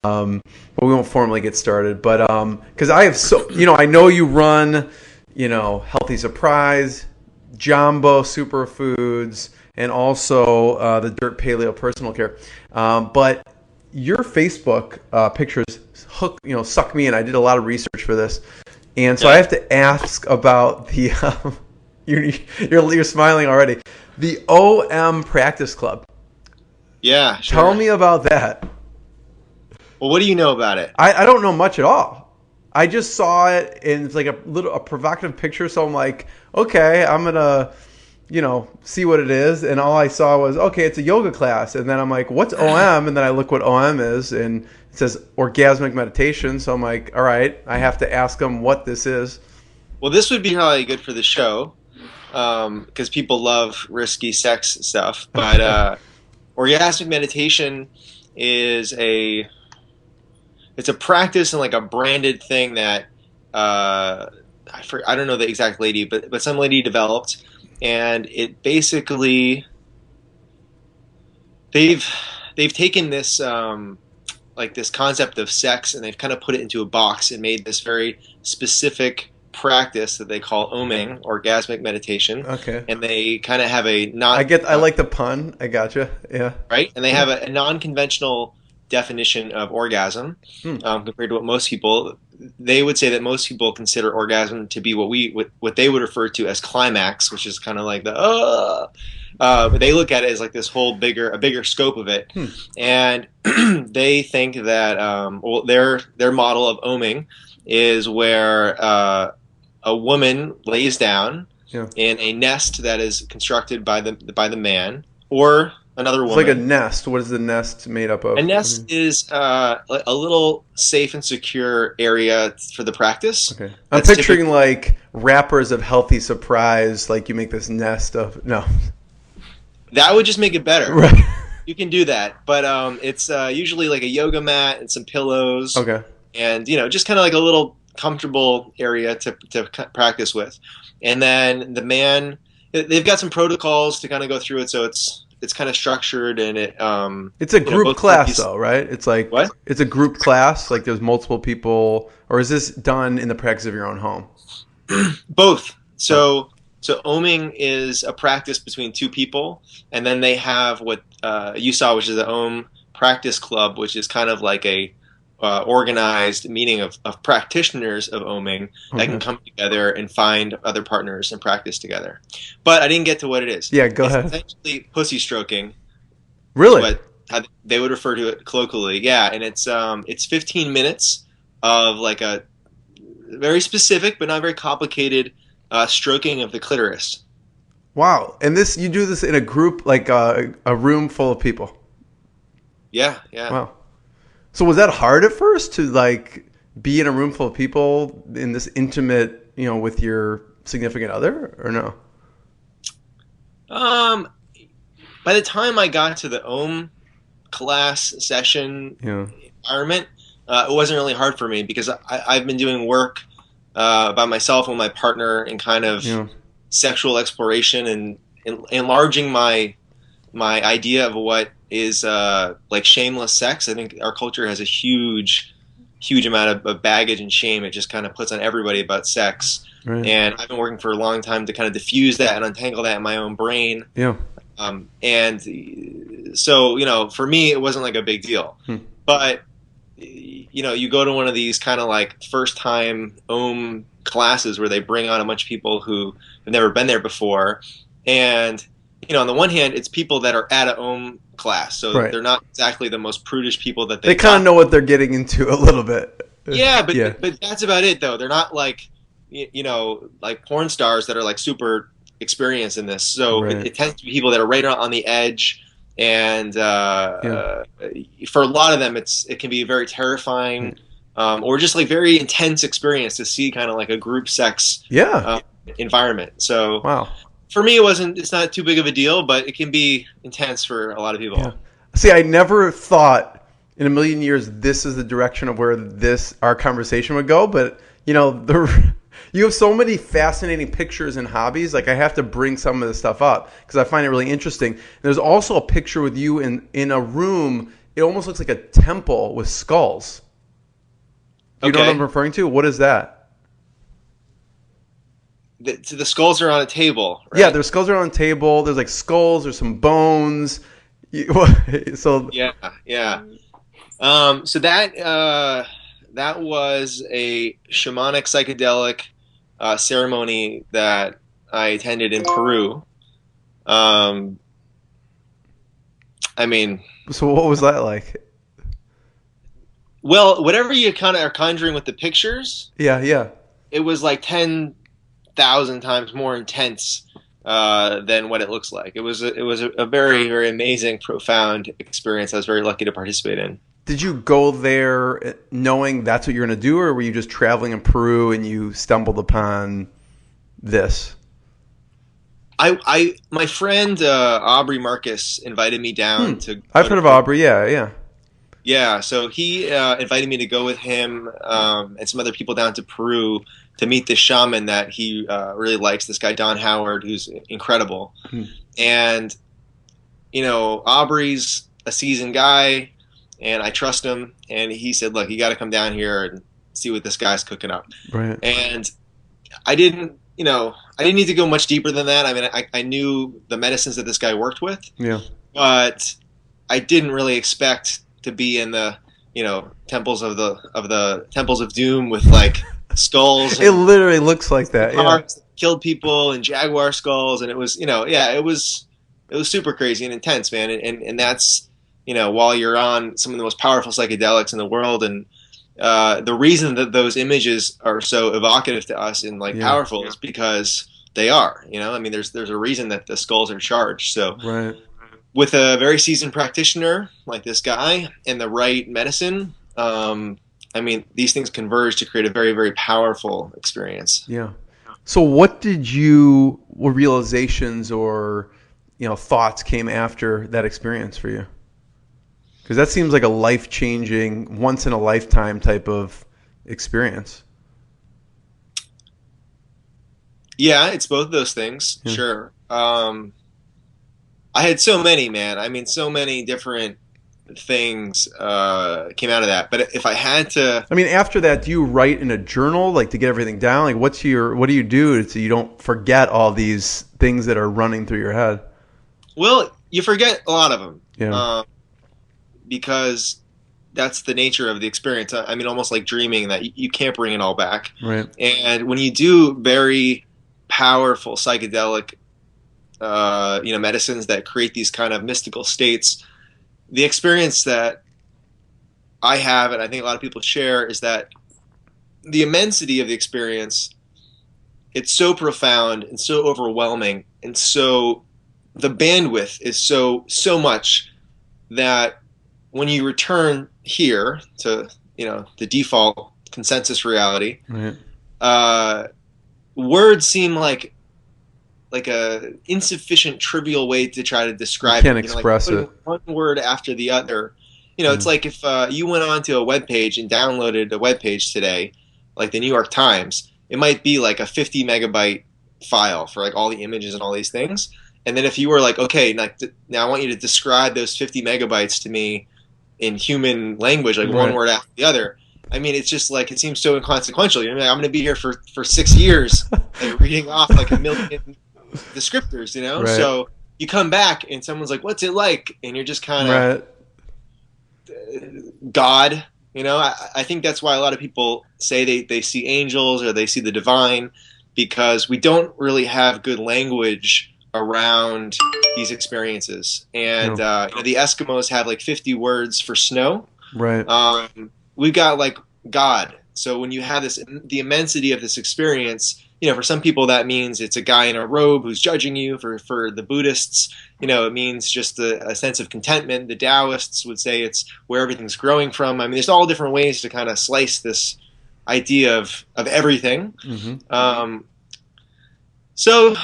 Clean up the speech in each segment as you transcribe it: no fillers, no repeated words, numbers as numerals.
but we won't formally get started. But because I have I know you run, Healthy Surprise, Jambo Superfoods, and also the Dirt Paleo Personal Care. But your Facebook pictures suck me in. I did a lot of research for this, and so I have to ask about the. You're smiling already. The OM Practice Club. Yeah, sure. Tell me about that. Well, what do you know about it? I don't know much at all. I just saw it, and it's like a provocative picture. So I'm like, okay, I'm gonna, see what it is. And all I saw was, okay, it's a yoga class. And then I'm like, what's OM? And then I look what OM is, and it says orgasmic meditation. So I'm like, all right, I have to ask them what this is. Well, this would be probably good for the show. Because people love risky sex stuff, but orgasmic meditation is it's a practice and like a branded thing that I don't know the exact lady, but some lady developed, and it basically they've taken this like this concept of sex, and they've kind of put it into a box and made this very specific practice that they call oming, orgasmic meditation. Okay. And they kind of have I like the pun. I gotcha. Yeah. Right? And they have a non-conventional definition of orgasm compared to what most people, they would say that most people consider orgasm to be what they would refer to as climax, which is kind of like but they look at it as like this whole bigger scope of it. And they think that their model of oming is where a woman lays down in a nest that is constructed by the man or another woman. It's like a nest. What is the nest made up of? A nest is a little safe and secure area for the practice. Okay. I'm picturing like wrappers of Healthy Surprise, like you make this nest of no. That would just make it better. Right. You can do that, but it's usually like a yoga mat and some pillows. Okay. And just kind of like a little comfortable area to practice with. And then the man, they've got some protocols to kind of go through it, so it's kind of structured, and it's a group class though, right? It's like what? It's a group class, like there's multiple people, or is this done in the practice of your own home? Both. So oming is a practice between two people, and then they have what you saw, which is the Om Practice Club, which is kind of like a organized meeting of practitioners of oming that can come together and find other partners and practice together. But I didn't get to what it is. Yeah, go ahead. It's essentially pussy stroking. Really? How they would refer to it colloquially. Yeah, and it's 15 minutes of like a very specific but not very complicated stroking of the clitoris. Wow. And you do this in a group, like a room full of people? Yeah. Wow. So was that hard at first to like be in a room full of people in this intimate, with your significant other, or no? By the time I got to the Om class session environment, it wasn't really hard for me because I've been doing work by myself with my partner in kind of sexual exploration and enlarging my idea of what is like shameless sex. I think our culture has a huge amount of baggage and shame it just kind of puts on everybody about sex. Right. And I've been working for a long time to kind of diffuse that and untangle that in my own brain. Yeah. And so, for me, it wasn't like a big deal. But, you go to one of these kind of like first time Om classes where they bring on a bunch of people who have never been there before. And, on the one hand, it's people that are at a Om class, so they're not exactly the most prudish people that they kind of know what they're getting into a little bit. Yeah, but that's about it though. They're not like like porn stars that are like super experienced in this. So it tends to be people that are right on the edge, and for a lot of them, it can be very terrifying, or just like very intense experience to see kind of like a group sex environment. So wow. For me, it's not too big of a deal, but it can be intense for a lot of people. Yeah. See, I never thought in a million years this is the direction of where our conversation would go. But, you have so many fascinating pictures and hobbies. Like, I have to bring some of this stuff up because I find it really interesting. There's also a picture with you in a room. it almost looks like a temple with skulls. You know what I'm referring to? What is that? The skulls are on a table, right? Yeah, there's skulls are on a table. There's like skulls. There's some bones. So yeah. So that was a shamanic psychedelic ceremony that I attended in Peru. I mean, so what was that like? Well, whatever you kind of are conjuring with the pictures, yeah, it was like 10,000 times more intense than what it looks like. It was a very, very amazing, profound experience. I was very lucky to participate in. Did you go there knowing that's what you're going to do, or were you just traveling in Peru and you stumbled upon this? My friend Aubrey Marcus invited me down to. I've heard of Aubrey. Yeah. Yeah, so he invited me to go with him and some other people down to Peru to meet this shaman that he really likes, this guy Don Howard, who's incredible. And, Aubrey's a seasoned guy, and I trust him. And he said, look, you got to come down here and see what this guy's cooking up. Right. And I didn't need to go much deeper than that. I mean, I knew the medicines that this guy worked with. Yeah. But I didn't really expect to be in the temples of the temples of doom with like skulls. It literally looks like that. Yeah. Killed people and jaguar skulls, and it was it was super crazy and intense, man. And that's while you're on some of the most powerful psychedelics in the world, and the reason that those images are so evocative to us and powerful is because they are. I mean, there's a reason that the skulls are charged. So. Right. With a very seasoned practitioner like this guy and the right medicine, I mean, these things converge to create a very, very powerful experience. Yeah. So what realizations or, thoughts came after that experience for you? Because that seems like a life-changing, once-in-a-lifetime type of experience. Yeah, it's both of those things, sure. I had so many, man. I mean, so many different things came out of that. But if I had to... I mean, after that, do you write in a journal, to get everything down? Like, what do you do so you don't forget all these things that are running through your head? Well, you forget a lot of them. Yeah. Because that's the nature of the experience. I mean, almost like dreaming, that you can't bring it all back. Right. And when you do very powerful psychedelic medicines that create these kind of mystical states, the experience that I have, and I think a lot of people share, is that the immensity of the experience, it's so profound and so overwhelming, and so the bandwidth is so much that when you return here to the default consensus reality, right. Words seem like a insufficient, trivial way to try to describe you can't express it. One word after the other. It's like if you went onto a web page and downloaded a web page today, like the New York Times, it might be like a 50 megabyte file for like all the images and all these things. And then if you were like, okay, now I want you to describe those 50 megabytes to me in human language, like one word after the other. I mean, it's just like, it seems so inconsequential. I'm going to be here for 6 years, reading off like a million descriptors, Right. So you come back and someone's like, what's it like? And you're just kind of God, I think that's why a lot of people say they see angels or they see the divine, because we don't really have good language around these experiences. And the Eskimos have like 50 words for snow. Right. We've got like God. So when you have the immensity of this experience, for some people that means it's a guy in a robe who's judging you. For the Buddhists, it means just a sense of contentment. The Taoists would say it's where everything's growing from. I mean, there's all different ways to kind of slice this idea of everything. Mm-hmm. So,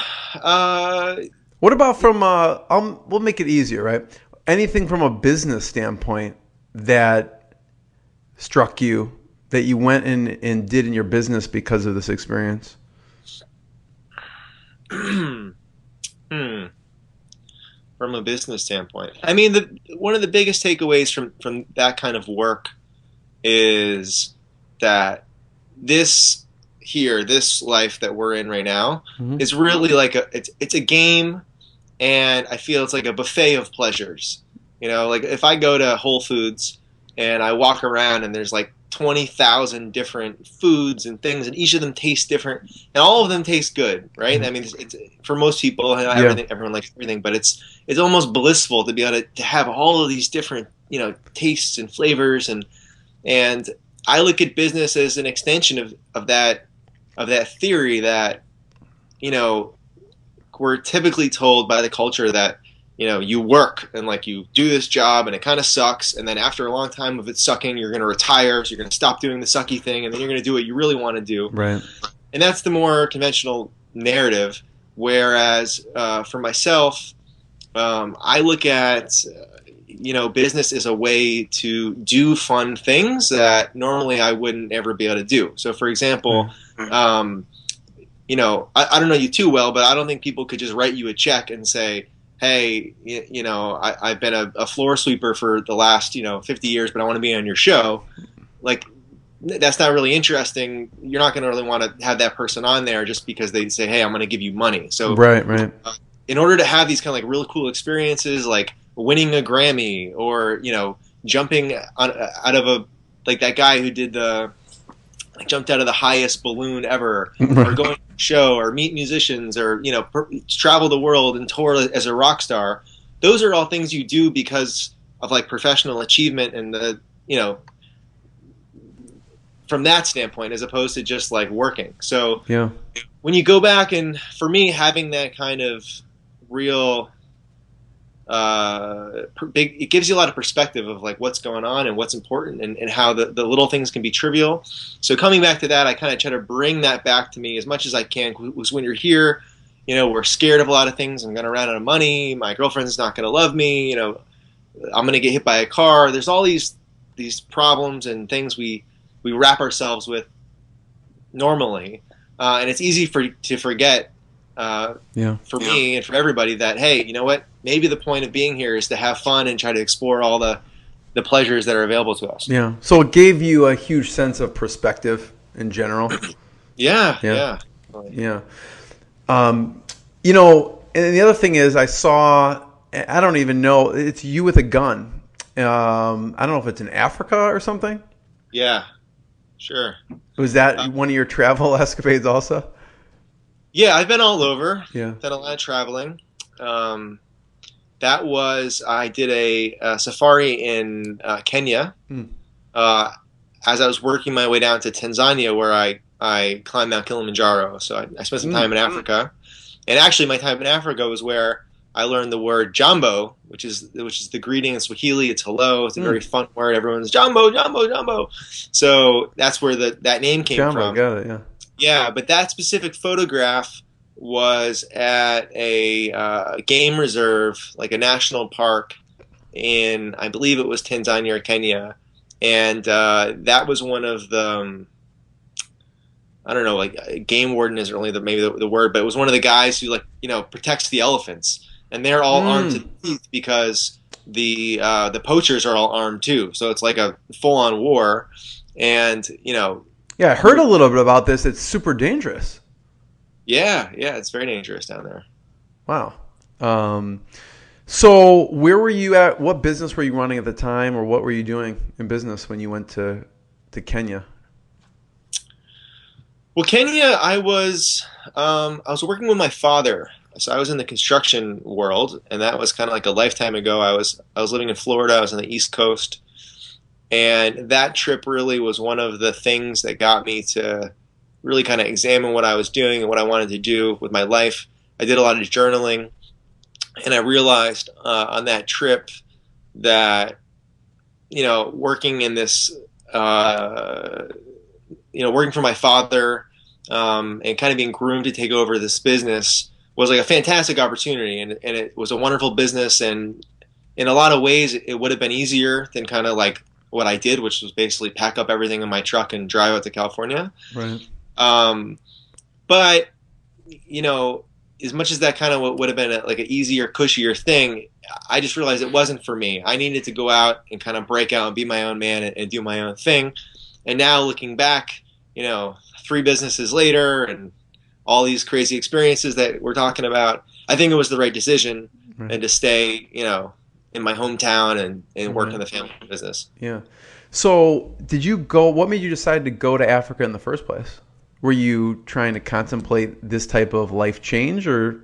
what about from we'll make it easier, right? Anything from a business standpoint that struck you that you went in and did in your business because of this experience? from a business standpoint. I mean, one of the biggest takeaways from that kind of work is that this life that we're in right now is really like it's a game, and I feel it's like a buffet of pleasures. You know, like if I go to Whole Foods and I walk around and there's like 20,000 different foods and things, and each of them tastes different, and all of them taste good, right? I mean, it's for most people, and everyone likes everything, but it's almost blissful to be able to have all of these different, you know, tastes and flavors, and I look at business as an extension of that theory that, you know, we're typically told by the culture that, you know, you work and like you do this job and it kind of sucks, and then after a long time of it sucking, you're going to retire, so you're going to stop doing the sucky thing, and then you're going to do what you really want to do. Right. And that's the more conventional narrative. Whereas for myself, I look at you know, business is a way to do fun things that normally I wouldn't ever be able to do. So, for example, you know, I don't know you too well, but I don't think people could just write you a check and say, hey, you know, I've been a floor sweeper for the last, you know, 50 years, but I want to be on your show. Like, that's not really interesting. You're not going to really want to have that person on there just because they say, hey, I'm going to give you money. So, right. In order to have these kind of like really cool experiences, like winning a Grammy, or, you know, jumping out of a, like that guy who did jumped out of the highest balloon ever, or going to a show, or meet musicians, or, you know, travel the world and tour as a rock star. Those are all things you do because of like professional achievement and the, you know, from that standpoint, as opposed to just like working. So yeah, when you go back, and for me, having that kind of real it gives you a lot of perspective of like what's going on and what's important, and how the little things can be trivial. So coming back to that, I kind of try to bring that back to me as much as I can. Was when you're here, you know, we're scared of a lot of things. I'm going to run out of money. My girlfriend's not going to love me. You know, I'm going to get hit by a car. There's all these problems and things we wrap ourselves with normally, and it's easy to forget. For me and for everybody, that, hey, you know what? Maybe the point of being here is to have fun and try to explore all the pleasures that are available to us. Yeah. So it gave you a huge sense of perspective in general. Yeah. You know, and the other thing is, I don't even know, it's you with a gun. I don't know if it's in Africa or something. Yeah, sure. Was that one of your travel escapades also? Yeah, I've been all over. Yeah. Done a lot of traveling. I did a safari in Kenya. As I was working my way down to Tanzania, where I climbed Mount Kilimanjaro. So I spent some time in Africa. And actually, my time in Africa was where I learned the word Jambo, which is the greeting in Swahili. It's hello. It's a very fun word. Everyone's Jambo, Jambo, Jambo. So that's where that name came Jambo, from. Got it, yeah. Yeah, but that specific photograph was at a game reserve, like a national park in, I believe it was Tanzania or Kenya. And that was one of the, I don't know, like game warden is really maybe the word, but it was one of the guys who, like, you know, protects the elephants. And they're all armed to the teeth because the poachers are all armed too. So it's like a full-on war. And, you know, yeah, I heard a little bit about this. It's super dangerous. Yeah, it's very dangerous down there. Wow. So where were you at? What business were you running at the time, or what were you doing in business when you went to Kenya? Well, Kenya, I was working with my father. So I was in the construction world, and that was kind of like a lifetime ago. I was living in Florida. I was on the East Coast. And that trip really was one of the things that got me to really kind of examine what I was doing and what I wanted to do with my life. I did a lot of journaling, and I realized on that trip that, you know, working in this, you know, working for my father and kind of being groomed to take over this business was like a fantastic opportunity, and it was a wonderful business, and in a lot of ways it would have been easier than kind of like what I did, which was basically pack up everything in my truck and drive out to California. Right. But, you know, as much as that kind of would have been like an easier, cushier thing, I just realized it wasn't for me. I needed to go out and kind of break out and be my own man and do my own thing. And now looking back, 3 businesses later and all these crazy experiences that we're talking about, I think it was the right decision, and to stay, in my hometown and work in the family business. Yeah. So what made you decide to go to Africa in the first place? Were you trying to contemplate this type of life change, or?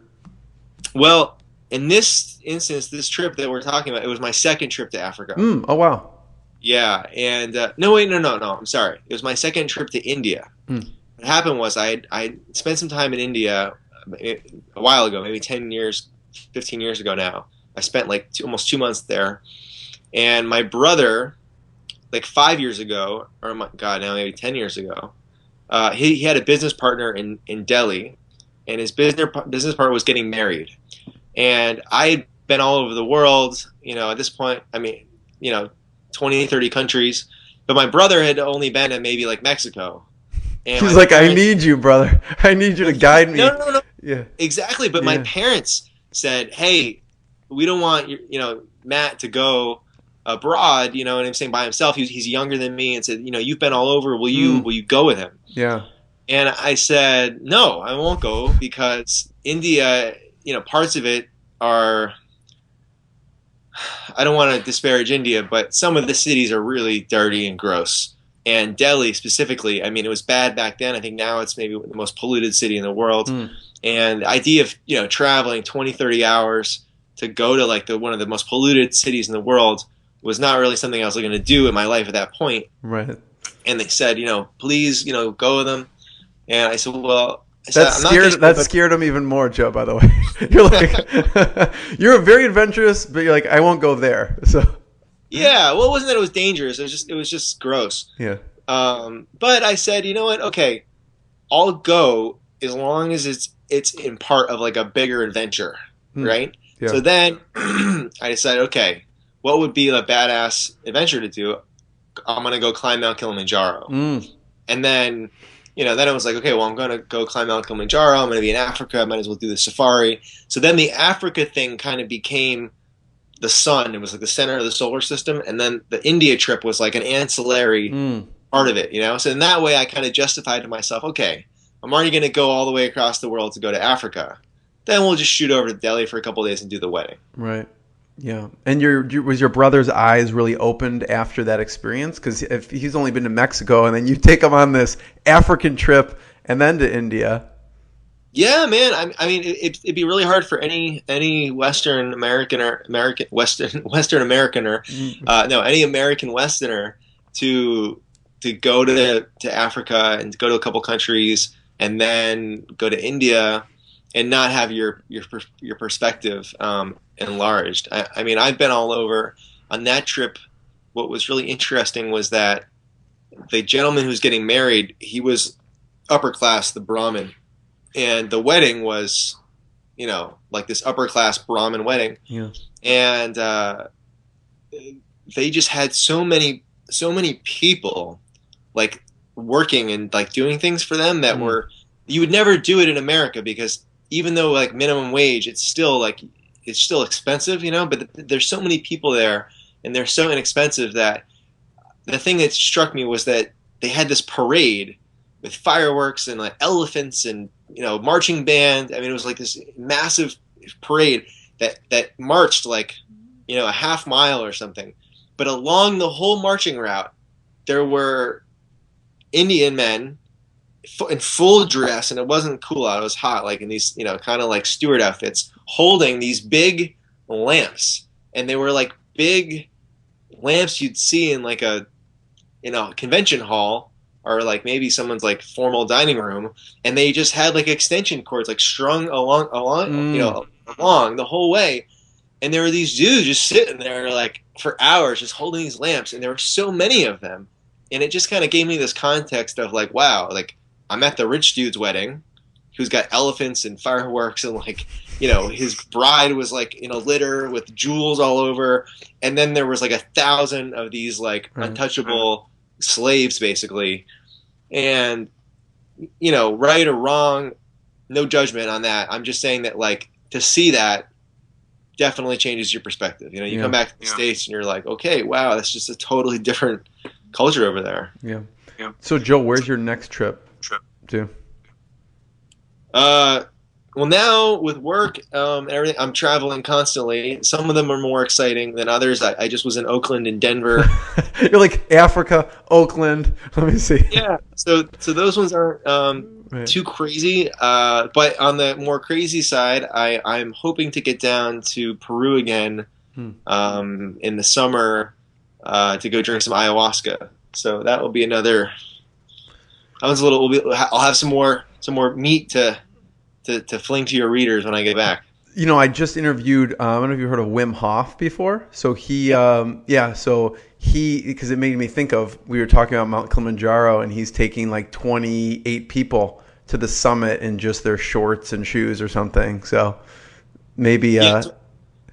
Well, in this instance, this trip that we're talking about, it was my second trip to Africa. Oh, wow. Yeah. And no, I'm sorry. It was my second trip to India. What happened was I spent some time in India a while ago, maybe 10 years, 15 years ago now. I spent like almost 2 months there. And my brother, like 5 years ago, or my God, now maybe 10 years ago, he had a business partner in Delhi, and his business partner was getting married. And I had been all over the world, at this point, 20, 30 countries. But my brother had only been in maybe like Mexico. And he's like, I need you, brother. I need you to guide me. No. Yeah. Exactly. But my parents said, hey, we don't want Matt to go abroad, and I'm saying by himself. He's younger than me, and said, you've been all over. Will you go with him? Yeah. And I said, no, I won't go, because India, parts of it are, I don't want to disparage India, but some of the cities are really dirty and gross. And Delhi specifically, it was bad back then. I think now it's maybe the most polluted city in the world. And the idea of, traveling 20, 30 hours to go to like one of the most polluted cities in the world was not really something I was looking to do in my life at that point. Right. And they said, please, go with them. And I said, well, that scared him even more, Joe, by the way. You're like, you're very adventurous, but you're like, I won't go there. So. Yeah. Well, it wasn't that it was dangerous. It was just gross. Yeah. But I said, you know what? Okay, I'll go as long as it's in part of like a bigger adventure. Right. Yeah. So then I decided, okay, what would be a badass adventure to do? I'm going to go climb Mount Kilimanjaro. And then, then it was like, okay, well, I'm going to go climb Mount Kilimanjaro. I'm going to be in Africa. I might as well do the safari. So then the Africa thing kind of became the sun. It was like the center of the solar system. And then the India trip was like an ancillary part of it, So in that way, I kind of justified to myself, okay, I'm already going to go all the way across the world to go to Africa. Then we'll just shoot over to Delhi for a couple of days and do the wedding. Right. Yeah. And was your brother's eyes really opened after that experience? Because if he's only been to Mexico and then you take him on this African trip and then to India. Yeah, man. It'd be really hard for any Western American or Western Americaner, any American Westerner to go to Africa and to go to a couple countries and then go to India and not have your perspective enlarged. I've been all over. On that trip, what was really interesting was that the gentleman who's getting married, he was upper class, the Brahmin, and the wedding was, like this upper class Brahmin wedding. Yeah. And they just had so many people like working and like doing things for them that were, you would never do it in America, because even though like minimum wage, it's still expensive, but there's so many people there and they're so inexpensive that the thing that struck me was that they had this parade with fireworks and like elephants and, marching band. It was like this massive parade that marched like, a half mile or something. But along the whole marching route, there were Indian men in full dress, and it wasn't cool out, it was hot, like in these, kind of like steward outfits, holding these big lamps. And they were like big lamps you'd see in like a convention hall, or like maybe someone's like formal dining room, and they just had like extension cords like strung along along the whole way. And there were these dudes just sitting there like for hours just holding these lamps, and there were so many of them. And it just kind of gave me this context of like, wow, like I'm at the rich dude's wedding who's got elephants and fireworks, and like, his bride was like in a litter with jewels all over. And then there was like 1,000 of these like untouchable slaves basically. And, right or wrong, no judgment on that. I'm just saying that like to see that definitely changes your perspective. You know, you come back to the States and you're like, okay, wow, that's just a totally different culture over there. Yeah. So Joe, where's your next trip to? Well, now with work and everything, I'm traveling constantly. Some of them are more exciting than others. I just was in Oakland and Denver. You're like Africa, Oakland. Let me see. Yeah. So those ones aren't too crazy. But on the more crazy side, I'm hoping to get down to Peru again in the summer to go drink some ayahuasca. So that will be another. That one's a little. I'll have some more meat to fling to your readers when I get back. You know, I just interviewed, I don't know if you've heard of Wim Hof before. So because it made me think of, we were talking about Mount Kilimanjaro, and he's taking like 28 people to the summit in just their shorts and shoes or something. So maybe.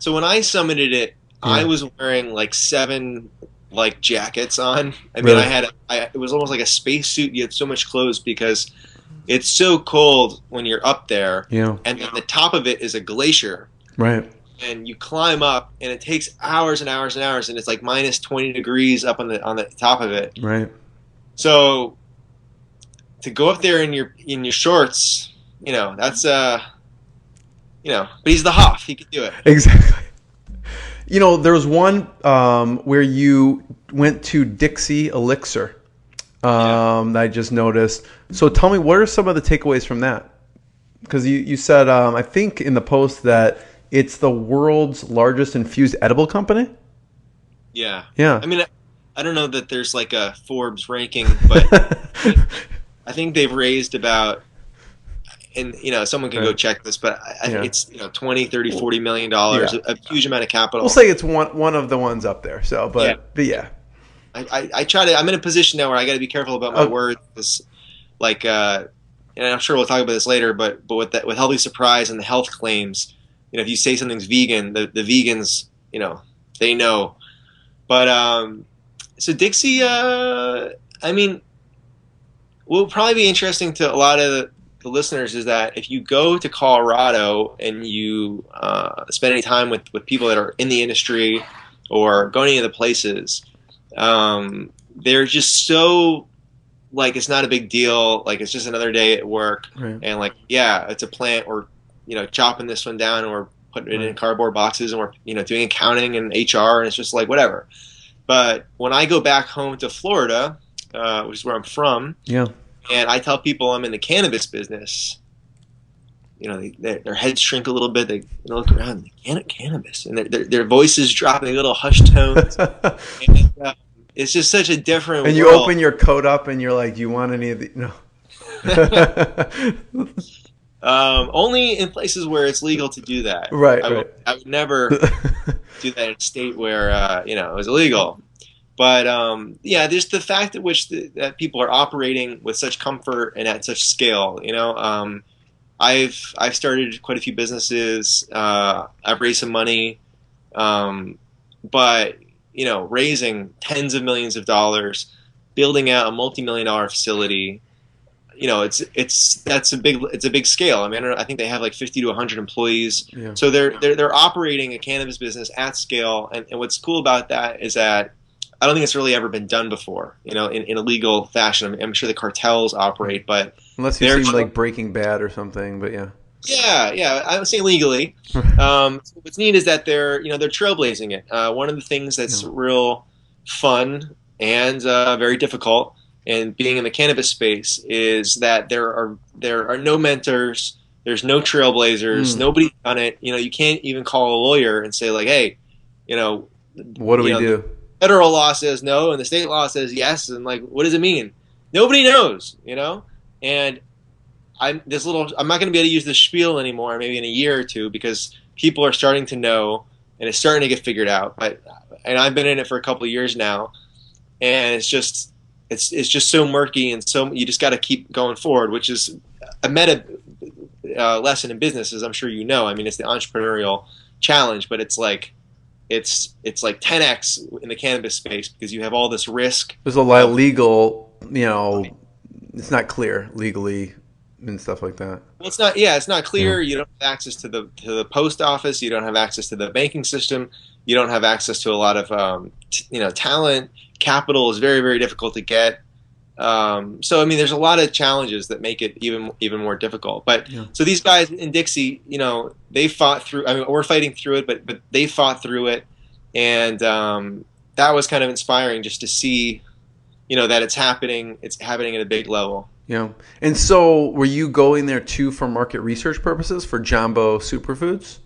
So when I summited it, I was wearing like 7 like jackets on. I mean, Really? it was almost like a spacesuit. You had so much clothes because it's so cold when you're up there, and then the top of it is a glacier. Right. And you climb up, and it takes hours and hours and hours, and it's like minus 20 degrees up on the top of it. Right. So to go up there in your shorts, you know, that's but he's the Hoff, he could do it. Exactly. You know, there was one where you went to Dixie Elixir. That I just noticed. So tell me, what are some of the takeaways from that? Because you said, I think in the post that it's the world's largest infused edible company? Yeah. Yeah. I mean, I don't know that there's like a Forbes ranking, but I think they've raised about, and someone can go check this, but I think it's 20, 30, 40 million dollars, a huge amount of capital. We'll say it's one of the ones up there. So, but yeah. I try to. I'm in a position now where I got to be careful about my words. Because, like, and I'm sure we'll talk about this later. But with Healthy Surprise and the health claims, if you say something's vegan, the vegans, they know. But so Dixie, I mean, what will probably be interesting to a lot of the listeners is that if you go to Colorado and you spend any time with people that are in the industry or go to any of the places. They're just so like it's not a big deal, like it's just another day at work, and like it's a plant, or chopping this one down, and we're putting it in cardboard boxes, and we're doing accounting and HR, and it's just like whatever. But when I go back home to Florida, which is where I'm from, and I tell people I'm in the cannabis business, their heads shrink a little bit. They look around, cannabis, and their voices drop in little hushed tones. And, it's just such a different. And world. you open your coat up, and you're like, "Do you want any of the?" No. Only in places where it's legal to do that. Right. I would never do that in a state where it was illegal. But there's the fact at which that people are operating with such comfort and at such scale. I've started quite a few businesses. I've raised some money, but raising tens of millions of dollars, building out a multi-million-dollar facility, it's a big scale. I mean, I think they have like 50 to 100 employees. Yeah. So they're operating a cannabis business at scale, and what's cool about that is that I don't think it's really ever been done before, in a legal fashion. I'm sure the cartels operate, but unless you seem like Breaking Bad or something, but yeah. Yeah, I would say legally. What's neat is that they're trailblazing it. One of the things that's real fun and very difficult in being in the cannabis space is that there are no mentors, there's no trailblazers, nobody's done it. You can't even call a lawyer and say like, hey, what do we do? Federal law says no, and the state law says yes, and like, what does it mean? Nobody knows, and I'm not going to be able to use the spiel anymore, maybe in a year or two, because people are starting to know, and it's starting to get figured out. And I've been in it for a couple of years now, and it's just so murky, and so you just got to keep going forward, which is a meta lesson in business, as I'm sure you know. I mean, it's the entrepreneurial challenge, but it's like 10x in the cannabis space because you have all this risk. There's a lot of legal, it's not clear legally. and stuff like that. Well, it's not. Yeah, it's not clear. Yeah. You don't have access to the post office. You don't have access to the banking system. You don't have access to a lot of talent. Capital is very, very difficult to get. So I mean, there's a lot of challenges that make it even more difficult. But so these guys in Dixie, they fought through. I mean, we're fighting through it, but they fought through it, and that was kind of inspiring just to see, that it's happening. It's happening at a big level. Yeah. And so were you going there too for market research purposes for Jambo Superfoods?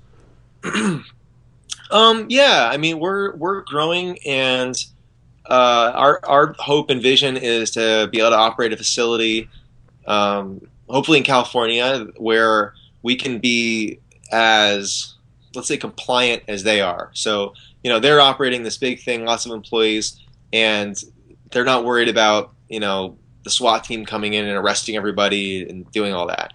Yeah. I mean, we're growing, and our hope and vision is to be able to operate a facility, hopefully in California, where we can be as, let's say, compliant as they are. So, they're operating this big thing, lots of employees, and they're not worried about, the SWAT team coming in and arresting everybody and doing all that.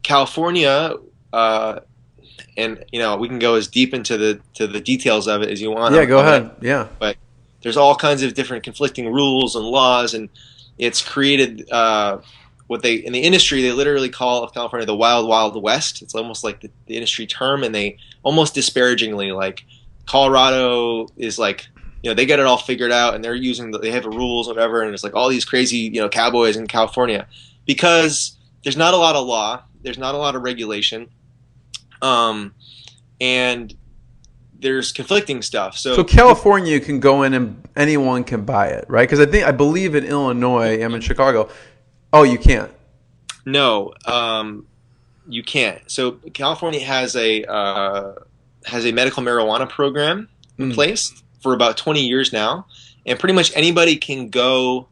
California, and we can go as deep into the details of it as you want. Yeah, go ahead. Yeah, but there's all kinds of different conflicting rules and laws, and it's created what they in the industry they literally call California the Wild Wild West. It's almost like the industry term, and they almost disparagingly like Colorado is like. They get it all figured out, and they have the rules, whatever, and it's like all these crazy, cowboys in California, because there's not a lot of law, there's not a lot of regulation, and there's conflicting stuff. So California, you can go in and anyone can buy it, right? Because I believe in Illinois, I'm in Chicago. Oh, you can't. No, you can't. So California has a medical marijuana program in place for about 20 years now, and pretty much anybody can go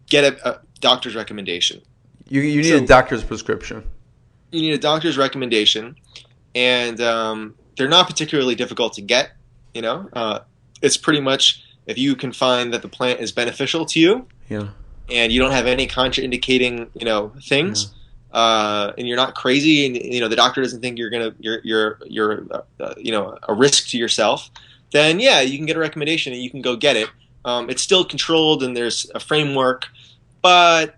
get a doctor's recommendation. You need a doctor's prescription. You need a doctor's recommendation, and they're not particularly difficult to get. It's pretty much if you can find that the plant is beneficial to you, and you don't have any contraindicating, things, and you're not crazy, and the doctor doesn't think you're a risk to yourself. Then you can get a recommendation and you can go get it. It's still controlled and there's a framework, but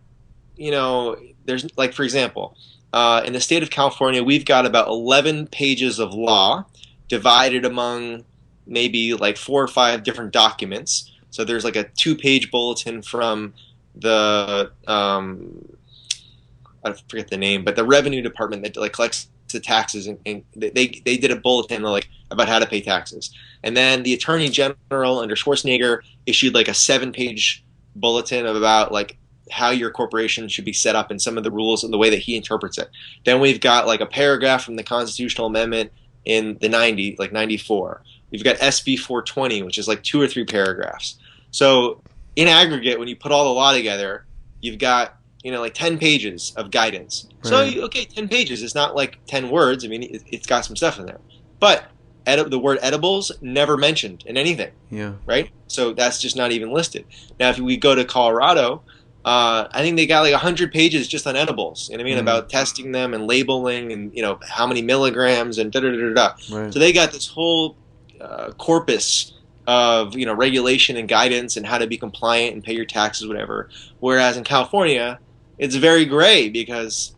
there's like, for example, in the state of California, we've got about 11 pages of law divided among maybe like 4 or 5 different documents. So there's like a 2-page bulletin from the I forget the name, but the revenue department that like collects the taxes, and they did a bulletin like about how to pay taxes. And then the Attorney General under Schwarzenegger issued like a 7-page bulletin about like how your corporation should be set up and some of the rules and the way that he interprets it. Then we've got like a paragraph from the constitutional amendment in the 90s, like 94. We've got SB 420, which is like 2 or 3 paragraphs. So in aggregate, when you put all the law together, you've got like 10 pages of guidance. Right. So, 10 pages is not like 10 words. I mean, it's got some stuff in there. But the word edibles never mentioned in anything. Yeah. Right? So that's just not even listed. Now, if we go to Colorado, I think they got like 100 pages just on edibles. You know what I mean? About testing them and labeling and, how many milligrams and da-da-da-da-da. Right. So they got this whole corpus of, regulation and guidance and how to be compliant and pay your taxes, whatever. Whereas in California, it's very gray because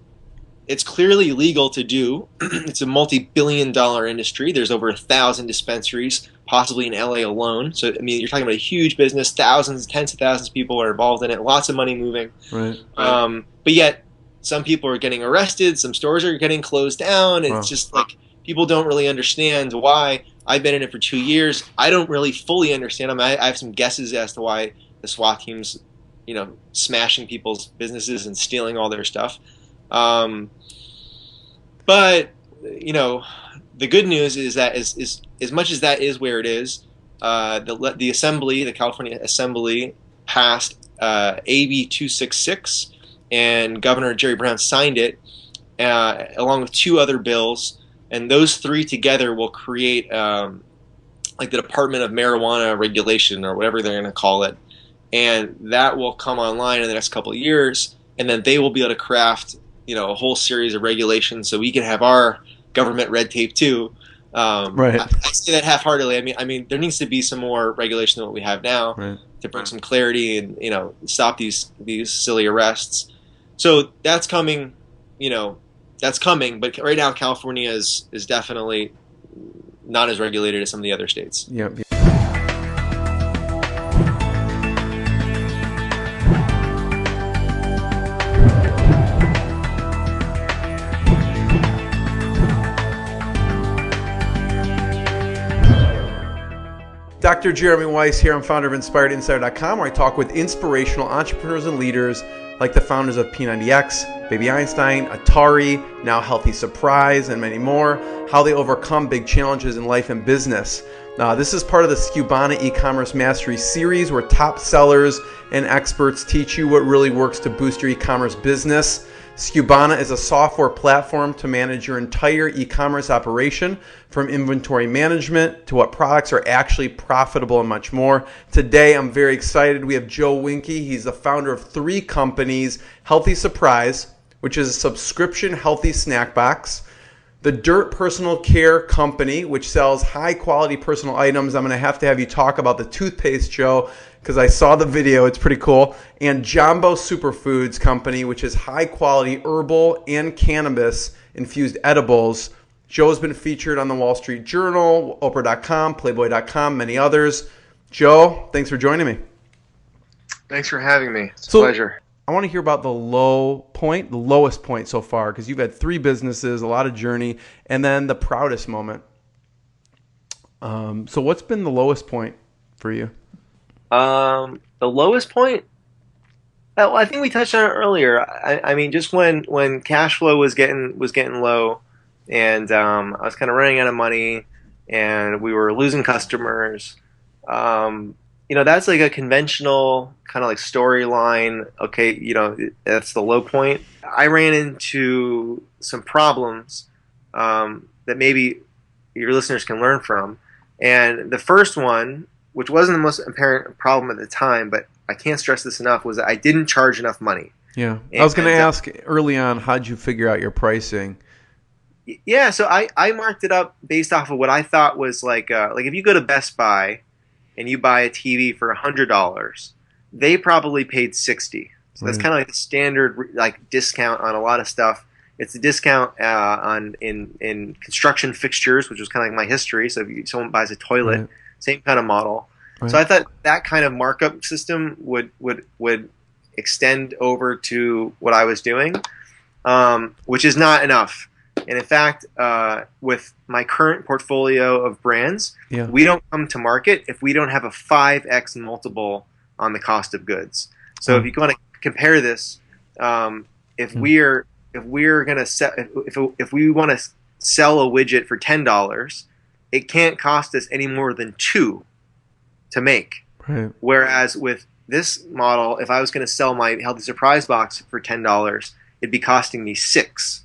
it's clearly legal to do. It's a multi-billion-dollar industry. There's over 1,000 dispensaries, possibly in LA alone. So, I mean, you're talking about a huge business. Thousands, tens of thousands of people are involved in it. Lots of money moving. Right. But yet, some people are getting arrested. Some stores are getting closed down. It's just like people don't really understand why. I've been in it for 2 years. I don't really fully understand them. I have some guesses as to why the SWAT team's smashing people's businesses and stealing all their stuff. But, the good news is that as much as that is where it is, the Assembly, the California Assembly, passed AB 266, and Governor Jerry Brown signed it, along with 2 other bills, and those 3 together will create like the Department of Marijuana Regulation, or whatever they're going to call it. And that will come online in the next couple of years, and then they will be able to craft, a whole series of regulations so we can have our government red tape too. Right. I say that half-heartedly. I mean, there needs to be some more regulation than what we have now to bring some clarity and stop these silly arrests. So that's coming, that's coming. But right now, California is definitely not as regulated as some of the other states. Yep. Dr. Jeremy Weiss here. I'm founder of InspiredInsider.com, where I talk with inspirational entrepreneurs and leaders like the founders of P90X, Baby Einstein, Atari, now Healthy Surprise, and many more, how they overcome big challenges in life and business. This is part of the Skubana e-commerce mastery series, where top sellers and experts teach you what really works to boost your e-commerce business. Skubana is a software platform to manage your entire e-commerce operation, from inventory management to what products are actually profitable and much more. Today, I'm very excited. We have Joe Winke. He's the founder of 3 companies: Healthy Surprise, which is a subscription healthy snack box; the Dirt Personal Care Company, which sells high-quality personal items. I'm going to have you talk about the toothpaste, Joe, because I saw the video. It's pretty cool. And Jambo Superfoods Company, which is high-quality herbal and cannabis infused edibles. Joe's been featured on the Wall Street Journal, Oprah.com, Playboy.com, many others. Joe, thanks for joining me. Thanks for having me. It's a pleasure. I want to hear about the lowest point so far, because you've had 3 businesses, a lot of journey, and then the proudest moment. So what's been the lowest point for you? The lowest point? Well, I think we touched on it earlier. I mean, just when cash flow was getting low, and I was kind of running out of money, and we were losing customers. That's like a conventional kind of like storyline. Okay, that's the low point. I ran into some problems that maybe your listeners can learn from. And the first one, which wasn't the most apparent problem at the time, but I can't stress this enough, was that I didn't charge enough money. Yeah. I was going to ask early on, how'd you figure out your pricing? Yeah, so I marked it up based off of what I thought was like if you go to Best Buy and you buy a TV for $100, they probably paid $60. So that's kind of like the standard like discount on a lot of stuff. It's a discount in construction fixtures, which was kind of like my history. So if someone buys a toilet, same kind of model. Right. So I thought that kind of markup system would extend over to what I was doing, which is not enough. And in fact, with my current portfolio of brands, we don't come to market if we don't have a 5x multiple on the cost of goods. So if you want to compare this, if we want to sell a widget for $10, it can't cost us any more than $2 to make. Right. Whereas with this model, if I was going to sell my Healthy Surprise box for $10, it'd be costing me $6.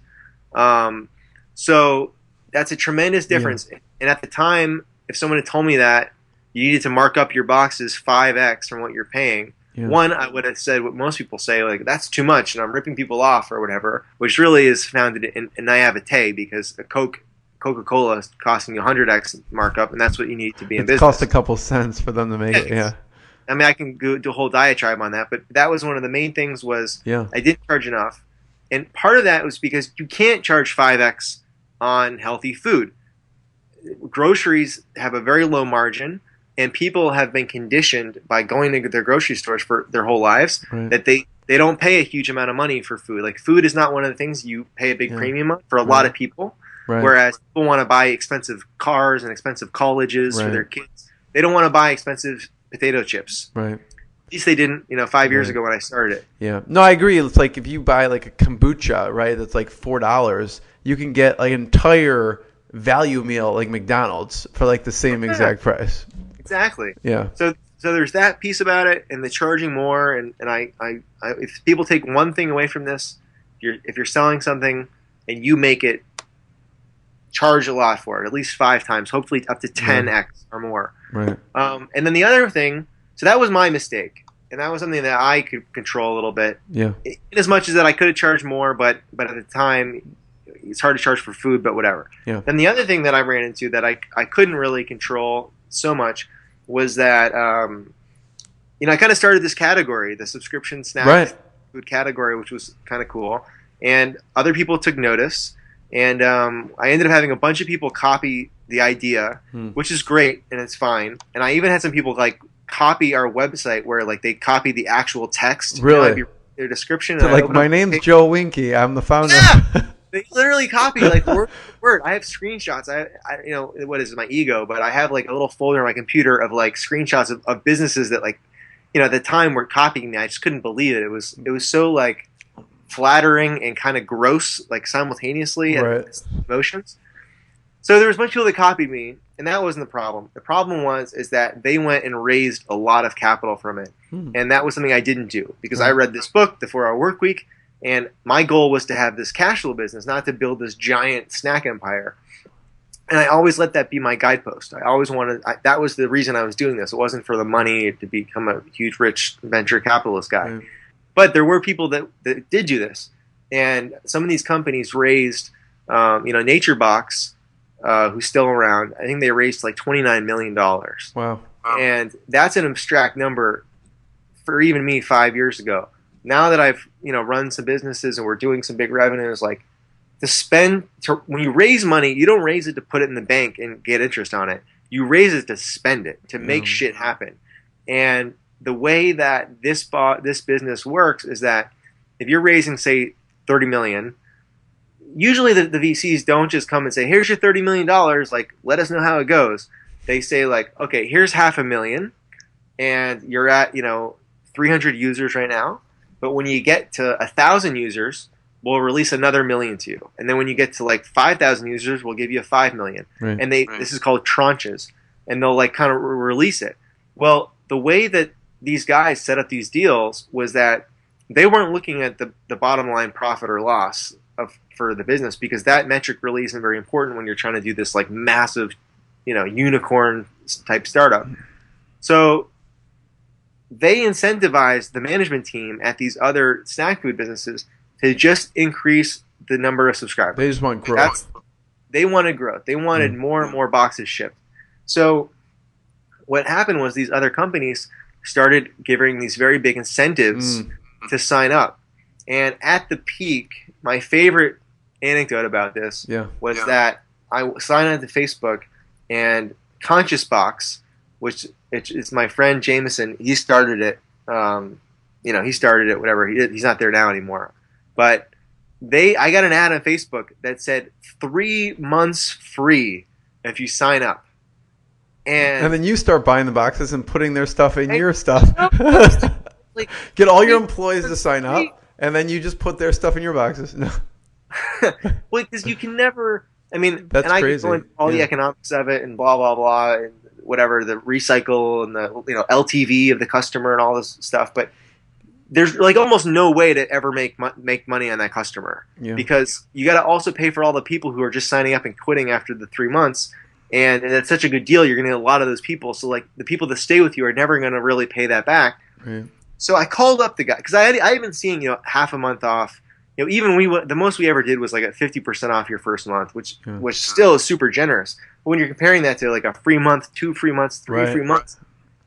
So that's a tremendous difference. Yeah. And at the time, if someone had told me that you needed to mark up your boxes 5x from what you're paying, one, I would have said what most people say, like, that's too much and I'm ripping people off or whatever, which really is founded in naivete, because a Coca-Cola is costing you 100x markup, and that's what you need to be in business. It costs a couple cents for them to make it, yeah. I mean, I can do a whole diatribe on that, but that was one of the main things was I didn't charge enough. And part of that was because you can't charge 5x on healthy food. Groceries have a very low margin, and people have been conditioned by going to their grocery stores for their whole lives that they don't pay a huge amount of money for food. Like, food is not one of the things you pay a big premium on for a lot of people. Right. Whereas people want to buy expensive cars and expensive colleges for their kids. They don't want to buy expensive potato chips. Right. At least they didn't, 5 years ago when I started it. Yeah. No, I agree. It's like if you buy like a kombucha, right, that's like $4, you can get like an entire value meal like McDonald's for like the same exact price. Exactly. Yeah. So there's that piece about it, and the charging more. And I if people take one thing away from this, if you're selling something and you make it, charge a lot for it, at least 5 times, hopefully up to 10x or more. Right. And then the other thing, so that was my mistake, and that was something that I could control a little bit. Yeah. In as much as that I could have charged more, but at the time, it's hard to charge for food, but whatever. Yeah. Then the other thing that I ran into that I couldn't really control so much was that I kind of started this category, the subscription snack food category, which was kind of cool. And other people took notice. And I ended up having a bunch of people copy the idea, which is great and it's fine. And I even had some people like copy our website where like they copy the actual text. Really? Their description. So like, my name's Joe Winke. I'm the founder. Yeah! They literally copy like word for word. I have screenshots. I you know, what is it, my ego? But I have like a little folder on my computer of like screenshots of businesses that like, you know, at the time were copying me. I just couldn't believe it. It was so like flattering and kind of gross, like simultaneously, right. Emotions. So there was a bunch of people that copied me, and that wasn't the problem. The problem is that they went and raised a lot of capital from it, and that was something I didn't do because I read this book, The 4 Hour Work Week, and my goal was to have this cash flow business, not to build this giant snack empire. And I always let that be my guidepost. I always wanted that was the reason I was doing this. It wasn't for the money to become a huge, rich venture capitalist guy. Right. But there were people that did do this, and some of these companies raised, you know, Nature Box, who's still around. I think they raised like $29 million. Wow! And that's an abstract number for even me 5 years ago. Now that I've, you know, run some businesses and we're doing some big revenues, like when you raise money, you don't raise it to put it in the bank and get interest on it. You raise it to spend it, to make shit happen. And the way that this business works is that if you're raising, say, $30 million, usually the VCs don't just come and say, here's your $30 million, like, let us know how it goes. They say, like, okay, here's $500,000, and you're at, you know, 300 users right now, but when you get to 1,000 users, we'll release another $1 million to you. And then when you get to, like, 5,000 users, we'll give you $5 million. Right. And this is called tranches, and they'll, like, kind of release it. Well, the way that these guys set up these deals was that they weren't looking at the bottom line profit or loss for the business, because that metric really isn't very important when you're trying to do this like massive, you know, unicorn type startup. So they incentivized the management team at these other snack food businesses to just increase the number of subscribers. They just want growth. They wanted growth. They wanted more and more boxes shipped. So what happened was these other companies started giving these very big incentives to sign up. And at the peak, my favorite anecdote about this was that I signed on to Facebook, and Conscious Box, which is my friend Jameson, he started it. You know, he started it, whatever. He's not there now anymore. But I got an ad on Facebook that said 3 months free if you sign up. And then you start buying the boxes and putting their stuff in your stuff. Like, get all your employees to sign up, and then you just put their stuff in your boxes. No. Well, because you can never. I mean, that's and I crazy. can go into all the economics of it and blah blah blah and whatever, the recycle and the, you know, LTV of the customer and all this stuff. But there's like almost no way to ever make money on that customer, because you got to also pay for all the people who are just signing up and quitting after the 3 months. And it's such a good deal, you're going to get a lot of those people. So like the people that stay with you are never going to really pay that back. Right. So I called up the guy, because I had been seeing, you know, half a month off. You know, even the most we ever did was like at 50% off your first month, which still is super generous. But when you're comparing that to like a free month, 2 free months, 3 free months,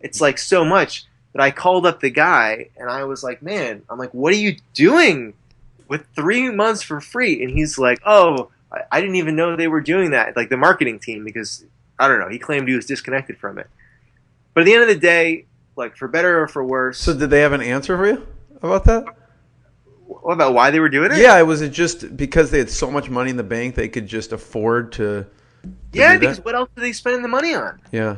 it's like so much that I called up the guy and I was like, man, I'm like, what are you doing with 3 months for free? And he's like, oh, I didn't even know they were doing that, like the marketing team, because I don't know, he claimed he was disconnected from it. But at the end of the day, like for better or for worse. So did they have an answer for you about that? What about why they were doing it? Yeah, was it just because they had so much money in the bank they could just afford to yeah, because what else are they spending the money on? Yeah.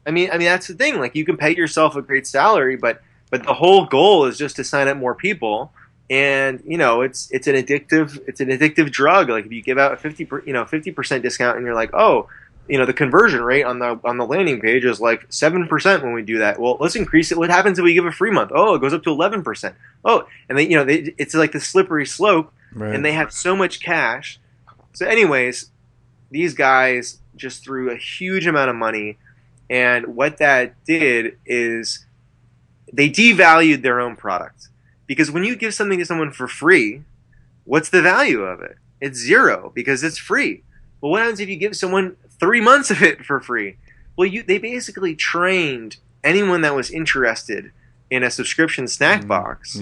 I mean that's the thing. Like you can pay yourself a great salary, but the whole goal is just to sign up more people. And you know, it's an addictive drug. Like if you give out a 50% discount, and you're like, oh, you know, the conversion rate on the landing page is like 7% when we do that. Well, let's increase it. What happens if we give a free month? Oh, it goes up to 11%. Oh, and they, you know, it's like the slippery slope, and they have so much cash. So, anyways, these guys just threw a huge amount of money, and what that did is they devalued their own product. Because when you give something to someone for free, what's the value of it? It's zero, because it's free. Well, what happens if you give someone 3 months of it for free? Well, they basically trained anyone that was interested in a subscription snack box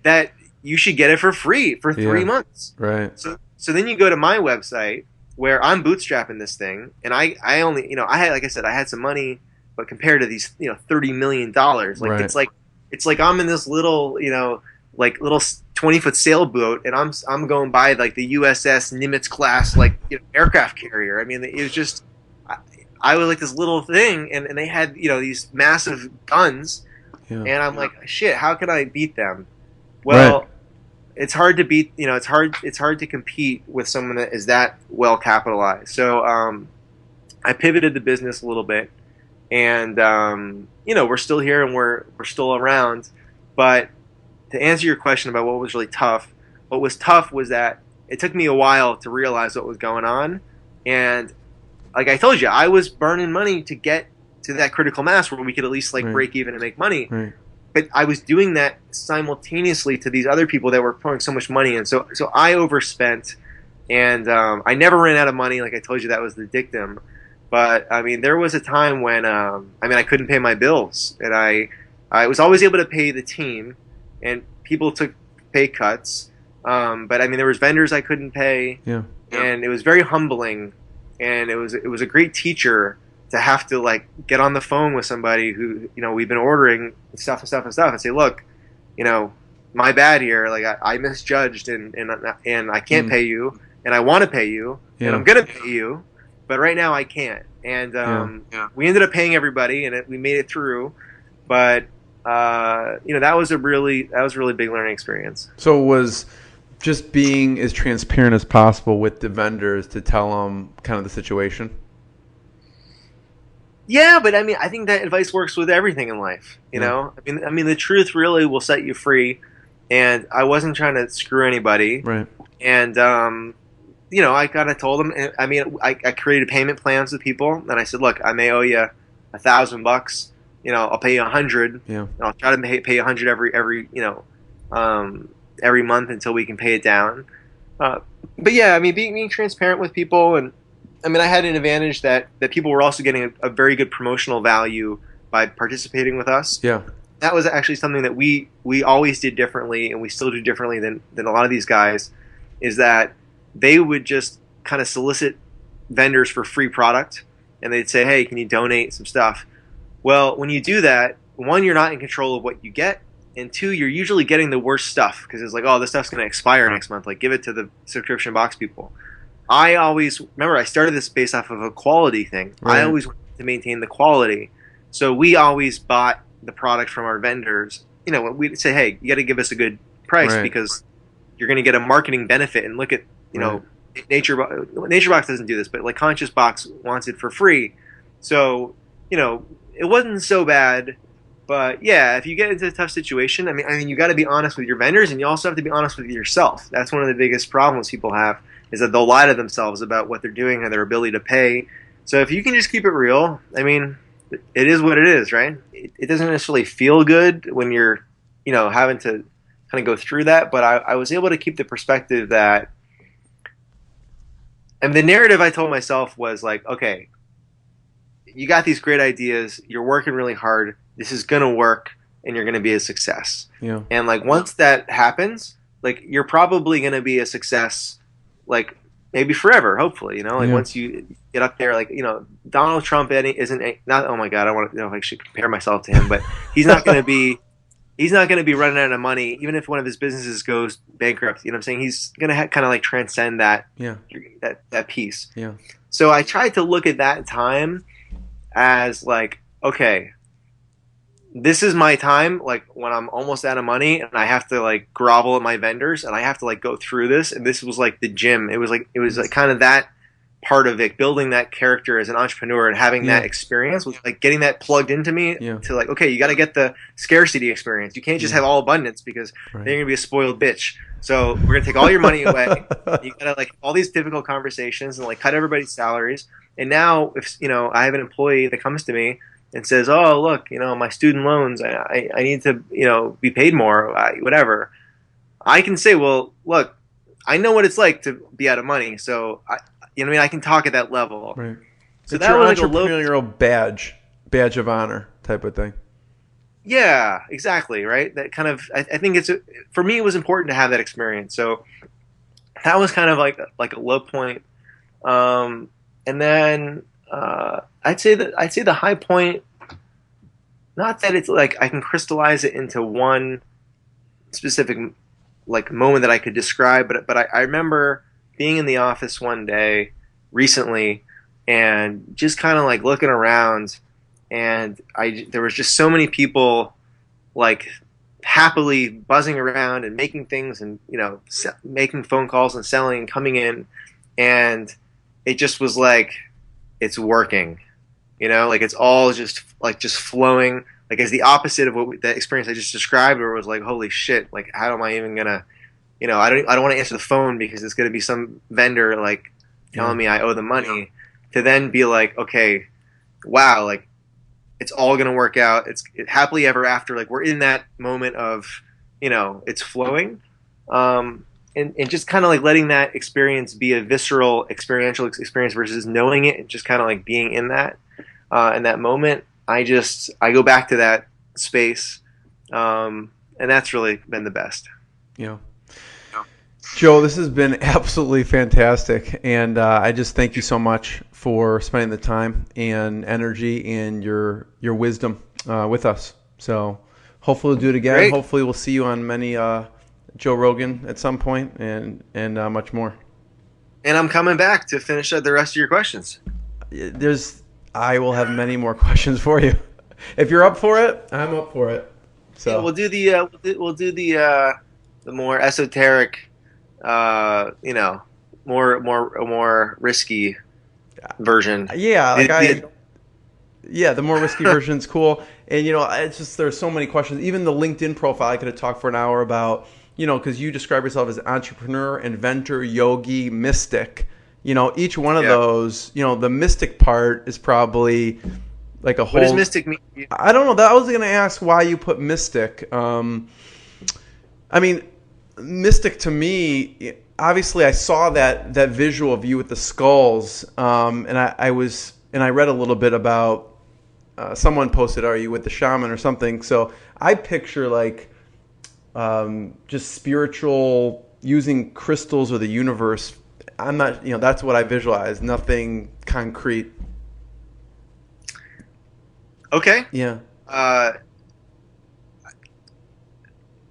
that you should get it for free for 3 months. Right. So then you go to my website where I'm bootstrapping this thing, and I only, I had, like I said, I had some money, but compared to these, $30 million, it's like I'm in this little, little 20-foot sailboat, and I'm going by like the USS Nimitz class, aircraft carrier. I mean, it was just, I was like this little thing, and they had, these massive guns, and I'm like, shit, how can I beat them? Well, it's hard to beat, it's hard to compete with someone that is that well capitalized. So I pivoted the business a little bit, and we're still here and we're still around. But to answer your question about what was really tough, what was tough was that it took me a while to realize what was going on. And like I told you, I was burning money to get to that critical mass where we could at least break even and make money. Right. But I was doing that simultaneously to these other people that were pouring so much money in. So I overspent, and I never ran out of money. Like I told you, that was the dictum. But I mean, there was a time when I couldn't pay my bills, and I was always able to pay the team, and people took pay cuts. But I mean, there was vendors I couldn't pay, and it was very humbling, and it was a great teacher to have to get on the phone with somebody who we've been ordering stuff and say, look, my bad here. I misjudged and I can't pay you, and I want to pay you, and I'm gonna pay you, but right now I can't. And we ended up paying everybody, and we made it through. But that was a really big learning experience. So it was just being as transparent as possible with the vendors to tell them kind of the situation. Yeah, but I mean, I think that advice works with everything in life. You know, I mean, the truth really will set you free. And I wasn't trying to screw anybody. Right. And I kind of told them. I mean, I created payment plans with people, and I said, look, I may owe you $1,000. I'll pay you $100. Yeah. I'll try to pay $100 every month until we can pay it down. But yeah, I mean, being transparent with people, and I mean, I had an advantage that people were also getting a very good promotional value by participating with us. Yeah. That was actually something that we always did differently, and we still do differently than a lot of these guys, is that they would just kind of solicit vendors for free product, and they'd say, hey, can you donate some stuff? Well, when you do that, one, you're not in control of what you get, and two, you're usually getting the worst stuff, because it's like, oh, this stuff's going to expire next month. Give it to the subscription box people. I always remember I started this based off of a quality thing. Right. I always wanted to maintain the quality, so we always bought the product from our vendors. We'd say, hey, you got to give us a good price because you're going to get a marketing benefit. And look at Nature Box doesn't do this, but Conscious Box wants it for free. So it wasn't so bad. But yeah, if you get into a tough situation, I mean, you got to be honest with your vendors, and you also have to be honest with yourself. That's one of the biggest problems people have, is that they'll lie to themselves about what they're doing and their ability to pay. So if you can just keep it real, I mean, it is what it is, right? It doesn't necessarily feel good when you're, having to kind of go through that. But I was able to keep the perspective that, and the narrative I told myself was okay, you got these great ideas, you're working really hard, this is going to work, and you're going to be a success. Yeah. And once that happens, you're probably going to be a success, maybe forever, hopefully, once you get up there, Donald Trump isn't not, oh my God, I don't know if I should compare myself to him, but he's not going to be running out of money, even if one of his businesses goes bankrupt. You know what I'm saying? He's going to kind of transcend that, that piece. Yeah. So I tried to look at that time as okay, this is my time, when I'm almost out of money and I have to grovel at my vendors and I have to go through this. And this was the gym. It was kind of that part of it, building that character as an entrepreneur and having that experience was getting that plugged into me to okay, you got to get the scarcity experience. You can't just have all abundance, because then you're going to be a spoiled bitch. So we're going to take all your money away. You got to all these difficult conversations and cut everybody's salaries. And now if, I have an employee that comes to me and says, oh, look, my student loans, I need to, be paid more, whatever. I can say, well, look, I know what it's like to be out of money. So, I can talk at that level. Right. So it's that was entrepreneurial badge of honor type of thing. Yeah, exactly. Right. That kind of, I think for me, it was important to have that experience. So that was kind of like a low point. And then I'd say the high point, not that it's like I can crystallize it into one specific like moment that I could describe, but I remember being in the office one day recently and just kind of like looking around, and there was just so many people like happily buzzing around and making things, and making phone calls and selling and coming in, and it just was like it's working, like it's all just flowing, like as the opposite of the experience I just described, where it was like, holy shit, like how am I even gonna, I don't want to answer the phone because it's gonna be some vendor like telling me I owe the money, to then be like, okay, wow, like it's all gonna work out. It's happily ever after. Like we're in that moment of, it's flowing, and just kind of like letting that experience be a visceral, experiential experience versus knowing it and just kind of like being in that moment. I go back to that space, and that's really been the best. Yeah. Joe, this has been absolutely fantastic, and I just thank you so much for spending the time and energy and your wisdom with us. So hopefully we'll do it again. Great. Hopefully we'll see you on many Joe Rogan at some point, and much more. And I'm coming back to finish up the rest of your questions. I will have many more questions for you. If you're up for it, I'm up for it. So yeah, we'll do the more esoteric, more risky version. Yeah, the more risky version's cool. And it's just there's so many questions. Even the LinkedIn profile, I could have talked for an hour about, because you describe yourself as entrepreneur, inventor, yogi, mystic. Each one of those, the mystic part is probably like a whole. What does mystic mean? I don't know. I was going to ask why you put mystic. I mean, mystic to me, obviously, I saw that visual of you with the skulls, and I read a little bit about. Someone posted, "Are you with the shaman or something?" So I picture like just spiritual, using crystals or the universe. I'm not, that's what I visualize. Nothing concrete. Okay. Yeah.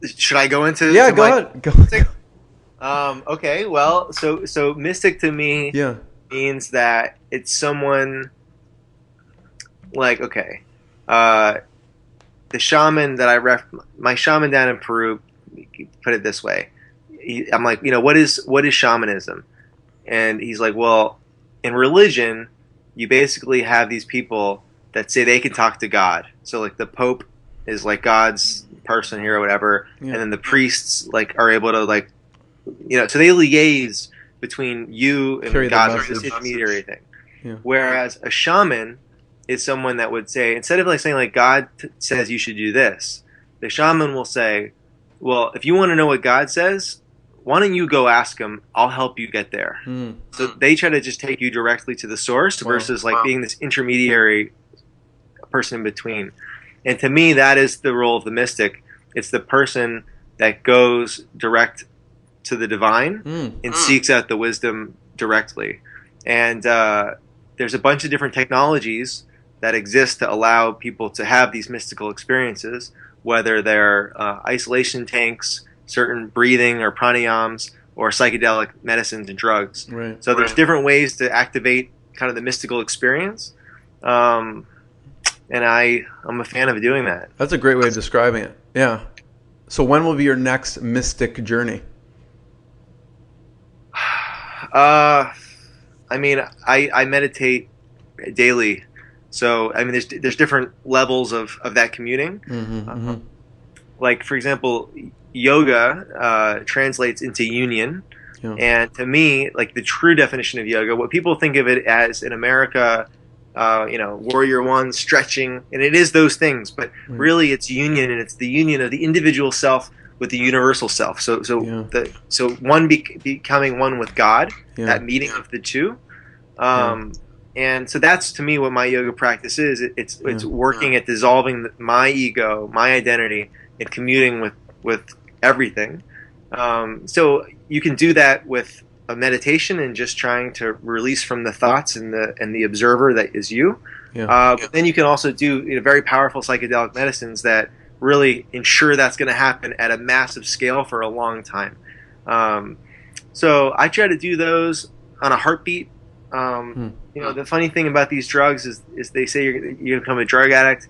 Should I go into? Yeah, go ahead. Go. Okay. Well, so mystic to me means that it's someone like, okay, the shaman that my shaman down in Peru, put it this way. I'm like, what is shamanism? And he's like, well, in religion, you basically have these people that say they can talk to God. So like the Pope is like God's person here or whatever, and then the priests like are able to like, so they liaise between you and God, like this intermediary thing. Yeah. Whereas a shaman is someone that would say, instead of like saying like God says you should do this, the shaman will say, well, if you want to know what God says, why don't you go ask him? I'll help you get there. So they try to just take you directly to the source versus like being this intermediary person in between. And to me, that is the role of the mystic. It's the person that goes direct to the divine and seeks out the wisdom directly. And there's a bunch of different technologies that exist to allow people to have these mystical experiences, whether they're isolation tanks, certain breathing or pranayams, or psychedelic medicines and drugs. Right. So there's different ways to activate kind of the mystical experience, and I'm a fan of doing that. That's a great way of describing it. Yeah. So when will be your next mystic journey? I mean, I meditate daily, so I mean, there's different levels of that communing. Like for example, yoga translates into union, and to me, like the true definition of yoga, what people think of it as in America, warrior one, stretching, and it is those things, but really it's union, and it's the union of the individual self with the universal self. So one becoming one with God, that meeting of the two. And so that's, to me, what my yoga practice is. It's working at dissolving my ego, my identity, and communing with everything. So you can do that with a meditation and just trying to release from the thoughts and the observer that is you. But then you can also do very powerful psychedelic medicines that really ensure that's going to happen at a massive scale for a long time. So I try to do those on a heartbeat. The funny thing about these drugs is they say you become a drug addict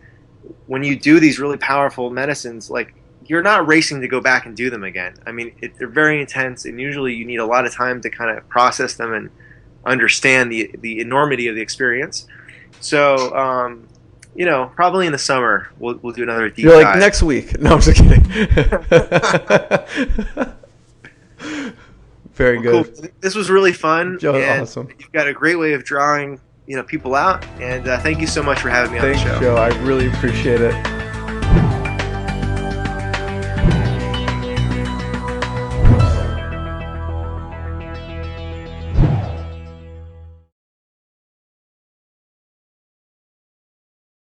when you do these really powerful medicines. Like, you're not racing to go back and do them again. I mean, they're very intense, and usually you need a lot of time to kind of process them and understand the enormity of the experience. So, probably in the summer we'll do another deep dive. You're like, next week. No, I'm just kidding. Very good. Cool. This was really fun. Joe, awesome. You've got a great way of drawing people out, and thank you so much for having me on the show. Thanks, Joe. I really appreciate it.